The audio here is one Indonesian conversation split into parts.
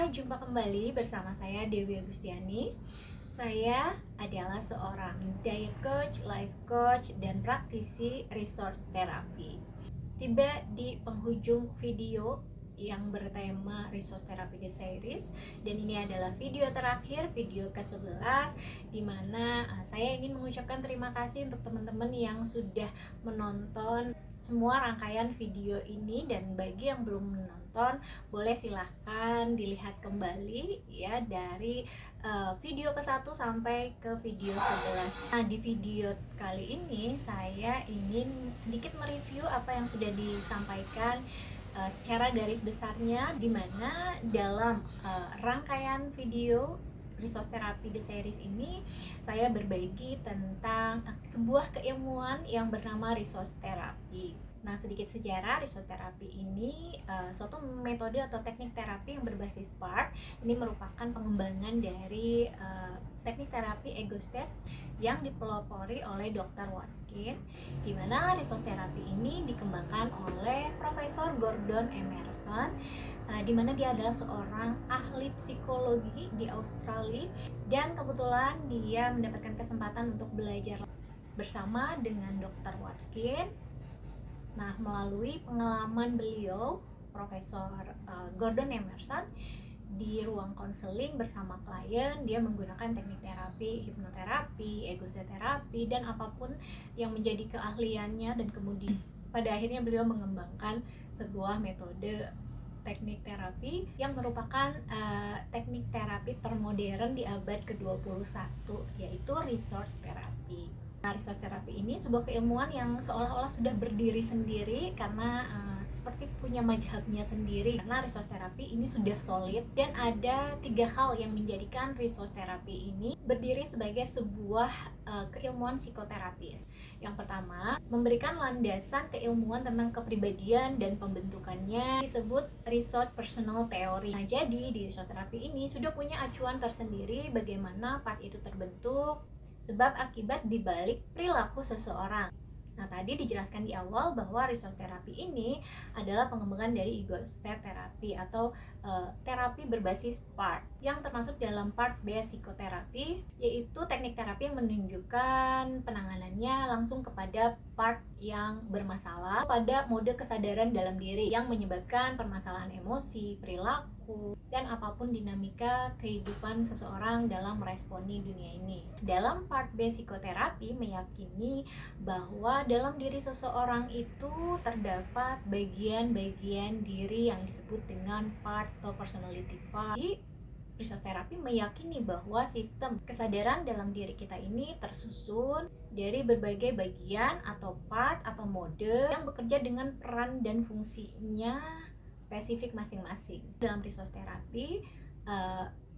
jumpa kembali bersama saya Dewi Agustiani. Saya adalah seorang diet coach, life coach, dan praktisi resource therapy. Tiba di penghujung video yang bertema Resource Therapy The Series, dan ini adalah video terakhir, video ke-11, di mana saya ingin mengucapkan terima kasih untuk teman-teman yang sudah menonton semua rangkaian video ini, dan bagi yang belum menonton boleh silahkan dilihat kembali ya dari video ke-1 sampai ke video 11. Nah, di video kali ini saya ingin sedikit mereview apa yang sudah disampaikan secara garis besarnya, di mana dalam rangkaian video Resource Therapy The Series ini saya berbagi tentang sebuah keilmuan yang bernama resource therapy. Nah, sedikit sejarah, resource therapy ini suatu metode atau teknik terapi yang berbasis PART. Ini merupakan pengembangan dari teknik terapi ego state yang dipelopori oleh Dr. Watkins, di mana resource therapy ini dikembangkan oleh Profesor Gordon Emerson, di mana dia adalah seorang ahli psikologi di Australia, dan kebetulan dia mendapatkan kesempatan untuk belajar bersama dengan Dr. Watkins. Nah, melalui pengalaman beliau, Profesor Gordon Emerson, di ruang konseling bersama klien, dia menggunakan teknik terapi, hipnoterapi, ego state terapi, dan apapun yang menjadi keahliannya, dan kemudian pada akhirnya beliau mengembangkan sebuah metode teknik terapi yang merupakan teknik terapi termodern di abad ke-21, yaitu resource therapy. Nah, resource therapy ini sebuah keilmuan yang seolah-olah sudah berdiri sendiri karena seperti punya mazhabnya sendiri, karena resource therapy ini sudah solid, dan ada 3 hal yang menjadikan resource therapy ini berdiri sebagai sebuah keilmuan psikoterapis. Yang pertama, memberikan landasan keilmuan tentang kepribadian dan pembentukannya, disebut resource personal theory. Nah, jadi di resource therapy ini sudah punya acuan tersendiri bagaimana part itu terbentuk, sebab akibat dibalik perilaku seseorang. Nah, tadi dijelaskan di awal bahwa resource therapy ini adalah pengembangan dari ego state therapy atau terapi berbasis PART, yang termasuk dalam part B psikoterapi, yaitu teknik terapi yang menunjukkan penanganannya langsung kepada part yang bermasalah, pada mode kesadaran dalam diri yang menyebabkan permasalahan emosi, perilaku, dan apapun dinamika kehidupan seseorang dalam meresponi dunia ini. Dalam part B psikoterapi meyakini bahwa dalam diri seseorang itu terdapat bagian-bagian diri yang disebut dengan part atau personality part. Jadi, resource therapy meyakini bahwa sistem kesadaran dalam diri kita ini tersusun dari berbagai bagian atau part atau mode yang bekerja dengan peran dan fungsinya spesifik masing-masing. Dalam resource therapy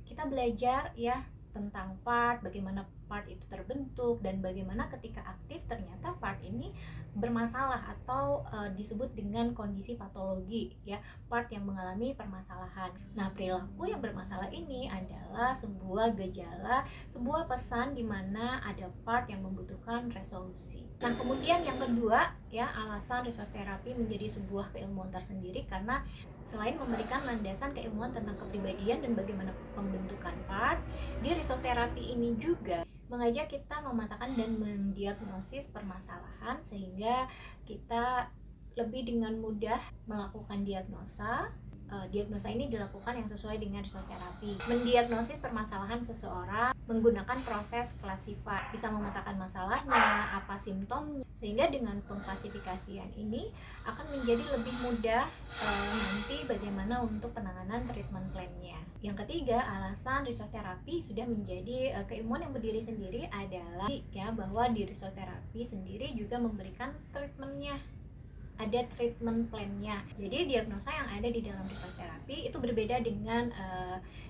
kita belajar ya tentang part, bagaimana part itu terbentuk, dan bagaimana ketika aktif ternyata part ini bermasalah atau disebut dengan kondisi patologi ya, part yang mengalami permasalahan. Nah, perilaku yang bermasalah ini adalah sebuah gejala, sebuah pesan di mana ada part yang membutuhkan resolusi. Nah, kemudian yang kedua ya, alasan resource therapy menjadi sebuah keilmuan tersendiri karena selain memberikan landasan keilmuan tentang kepribadian dan bagaimana pembentukan part, di resource therapy ini juga mengajak kita memetakan dan mendiagnosis permasalahan sehingga kita lebih dengan mudah melakukan diagnosa. Diagnosa ini dilakukan yang sesuai dengan resource therapy. Mendiagnosis permasalahan seseorang menggunakan proses classify, bisa memetakan masalahnya, apa simptomnya, sehingga dengan pengklasifikasian ini akan menjadi lebih mudah nanti bagaimana untuk penanganan treatment plan-nya. Yang ketiga, alasan resource therapy sudah menjadi keilmuan yang berdiri sendiri adalah ya bahwa di resource therapy sendiri juga memberikan treatment-nya, ada treatment plan-nya. Jadi diagnosa yang ada di dalam resource therapy itu berbeda dengan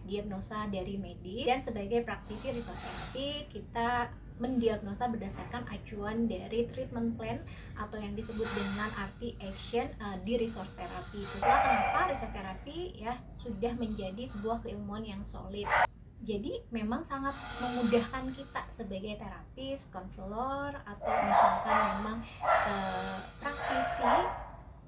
diagnosa dari medis, dan sebagai praktisi resource therapy kita mendiagnosa berdasarkan acuan dari treatment plan atau yang disebut dengan RT action di resource therapy. Itulah kenapa resource therapy ya sudah menjadi sebuah keilmuan yang solid. Jadi memang sangat memudahkan kita sebagai terapis, konselor, atau misalkan memang praktisi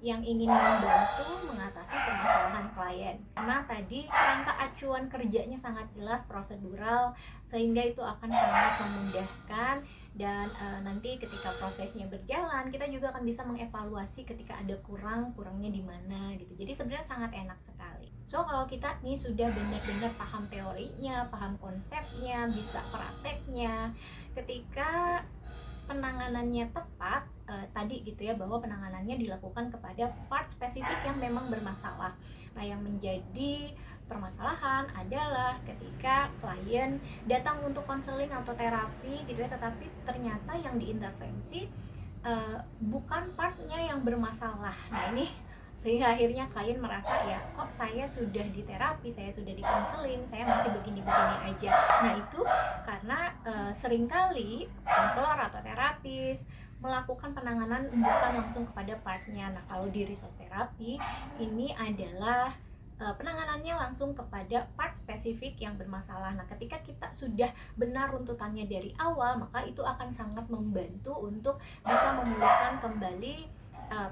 yang ingin membantu mengatasi permasalahan klien. Karena tadi kerangka acuan kerjanya sangat jelas, prosedural, sehingga itu akan sangat memudahkan. Dan nanti ketika prosesnya berjalan, kita juga akan bisa mengevaluasi ketika ada kurangnya di mana gitu. Jadi sebenarnya sangat enak sekali. So kalau kita nih sudah benar-benar paham teorinya, paham konsepnya, bisa prakteknya, ketika penanganannya tepat, tadi gitu ya, bahwa penanganannya dilakukan kepada part spesifik yang memang bermasalah. Nah, yang menjadi permasalahan adalah ketika klien datang untuk konseling atau terapi gitu ya, tetapi ternyata yang diintervensi bukan partnya yang bermasalah. Nah, ini sehingga akhirnya klien merasa, ya kok saya sudah di terapi, saya sudah di konseling, saya masih begini-begini aja. Nah, itu karena seringkali konselor atau terapis melakukan penanganan bukan langsung kepada partnya. Nah, kalau di resource therapy ini adalah penanganannya langsung kepada part spesifik yang bermasalah. Nah, ketika kita sudah benar runtutannya dari awal, maka itu akan sangat membantu untuk bisa memulihkan kembali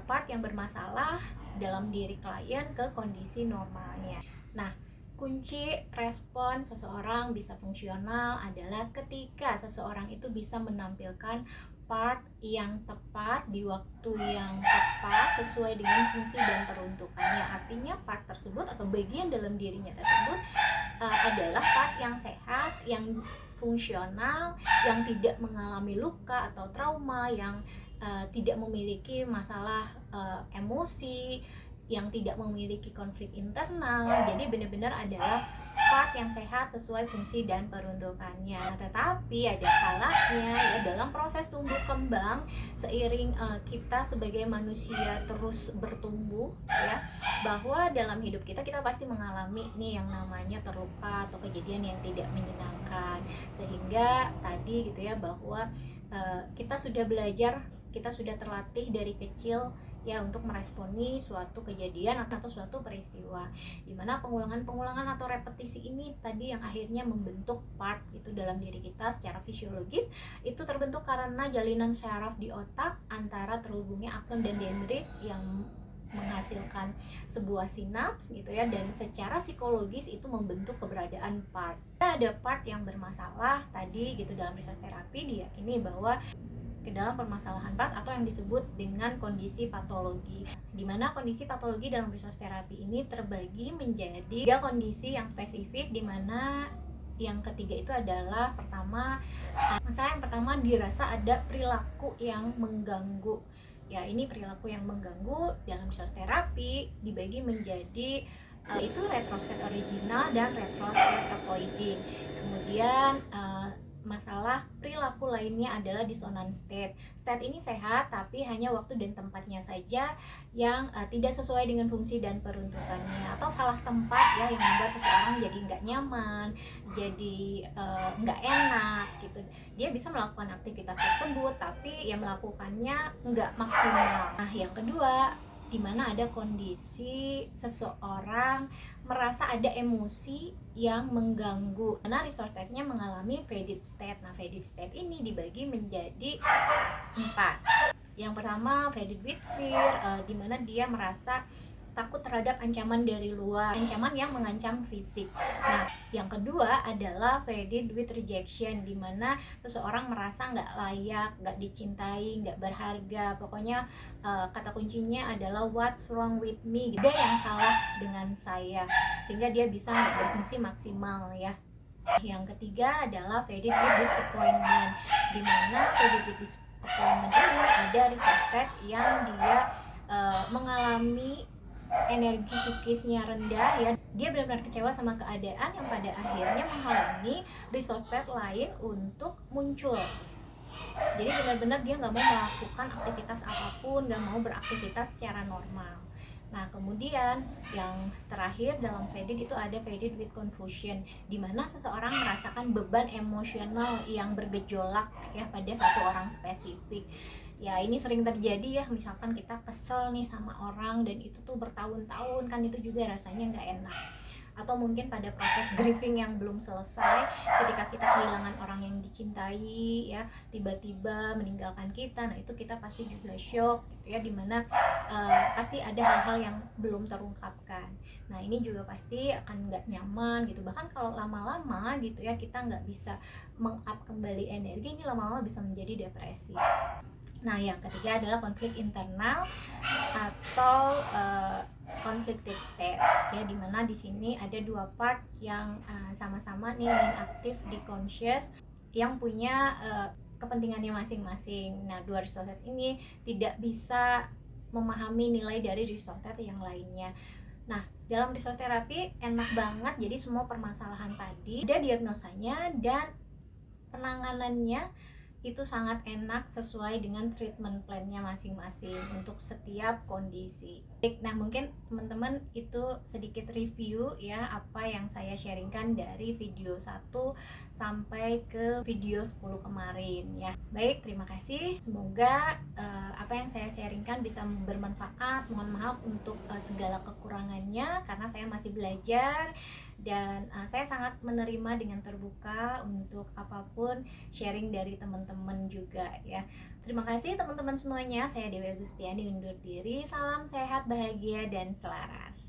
part yang bermasalah dalam diri klien ke kondisi normalnya. Nah, kunci respon seseorang bisa fungsional adalah ketika seseorang itu bisa menampilkan part yang tepat di waktu yang tepat sesuai dengan fungsi dan peruntukannya. Artinya part tersebut atau bagian dalam dirinya tersebut adalah part yang sehat, yang fungsional, yang tidak mengalami luka atau trauma, yang tidak memiliki masalah emosi, yang tidak memiliki konflik internal. Jadi benar-benar adalah part yang sehat sesuai fungsi dan peruntukannya. Nah, tetapi ada kalanya ya dalam proses tumbuh kembang, seiring kita sebagai manusia terus bertumbuh ya, bahwa dalam hidup kita pasti mengalami nih yang namanya terluka atau kejadian yang tidak menyenangkan. Sehingga tadi gitu ya, bahwa kita sudah belajar, kita sudah terlatih dari kecil ya untuk meresponi suatu kejadian atau suatu peristiwa, dimana pengulangan atau repetisi ini tadi yang akhirnya membentuk part itu dalam diri kita secara fisiologis. Itu terbentuk karena jalinan syaraf di otak antara terhubungnya akson dan dendrit yang menghasilkan sebuah sinaps gitu ya, dan secara psikologis itu membentuk keberadaan part. Ada part yang bermasalah tadi gitu dalam research terapi diyakini bahwa ke dalam permasalahan part atau yang disebut dengan kondisi patologi, di mana kondisi patologi dalam resource terapi ini terbagi menjadi 3 kondisi yang spesifik, di mana yang ketiga itu adalah masalah yang pertama dirasa ada perilaku yang mengganggu. Ya, ini perilaku yang mengganggu dalam resource terapi dibagi menjadi itu retrostate original dan retrostate avoiding. Kemudian masalah perilaku lainnya adalah dissonant state. State ini sehat tapi hanya waktu dan tempatnya saja yang tidak sesuai dengan fungsi dan peruntukannya, atau salah tempat ya yang membuat seseorang jadi nggak nyaman, jadi nggak enak gitu. Dia bisa melakukan aktivitas tersebut tapi ya melakukannya nggak maksimal. Nah, yang kedua, di mana ada kondisi seseorang merasa ada emosi yang mengganggu, karena resource state-nya mengalami faded state. Nah, faded state ini dibagi menjadi 4. Yang pertama faded with fear, di mana dia merasa takut terhadap ancaman dari luar, ancaman yang mengancam fisik. Nah, yang kedua adalah faded with rejection, di mana seseorang merasa nggak layak, nggak dicintai, nggak berharga. Pokoknya kata kuncinya adalah what's wrong with me, ada yang salah dengan saya, sehingga dia bisa nggak berfungsi maksimal ya. Yang ketiga adalah faded with disappointment, di mana faded with disappointment ini ada resource state yang dia mengalami energi psikisnya rendah ya, dia benar-benar kecewa sama keadaan yang pada akhirnya menghalangi resource state lain untuk muncul. Jadi benar-benar dia nggak mau melakukan aktivitas apapun, nggak mau beraktivitas secara normal. Nah, kemudian yang terakhir dalam faded itu ada faded with confusion, di mana seseorang merasakan beban emosional yang bergejolak ya pada satu orang spesifik. Ya, ini sering terjadi ya, misalkan kita kesel nih sama orang dan itu tuh bertahun-tahun, kan itu juga rasanya nggak enak. atau mungkin pada proses grieving yang belum selesai, ketika kita kehilangan orang yang dicintai ya, tiba-tiba meninggalkan kita. Nah itu kita pasti juga shock gitu ya, dimana pasti ada hal-hal yang belum terungkapkan. Nah ini juga pasti akan nggak nyaman gitu, bahkan kalau lama-lama gitu ya kita nggak bisa meng-up kembali energi, ini lama-lama bisa menjadi depresi. Nah yang ketiga adalah konflik internal atau conflicted state ya, dimana di sini ada dua part yang sama-sama nih ingin aktif di conscious, yang punya kepentingannya masing-masing. Nah dua resource ini tidak bisa memahami nilai dari resource yang lainnya. Nah dalam resource terapi enak banget, jadi semua permasalahan tadi ada diagnosanya dan penanganannya itu sangat enak sesuai dengan treatment plan-nya masing-masing untuk setiap kondisi. Nah mungkin teman-teman itu sedikit review ya apa yang saya sharingkan dari video 1 sampai ke video 10 kemarin ya. Baik, terima kasih. Semoga apa yang saya sharingkan bisa bermanfaat. Mohon maaf untuk segala kekurangannya karena saya masih belajar, dan saya sangat menerima dengan terbuka untuk apapun sharing dari teman-teman juga ya. Terima kasih teman-teman semuanya. Saya Dewi Agustiani undur diri. Salam sehat, bahagia, dan selaras.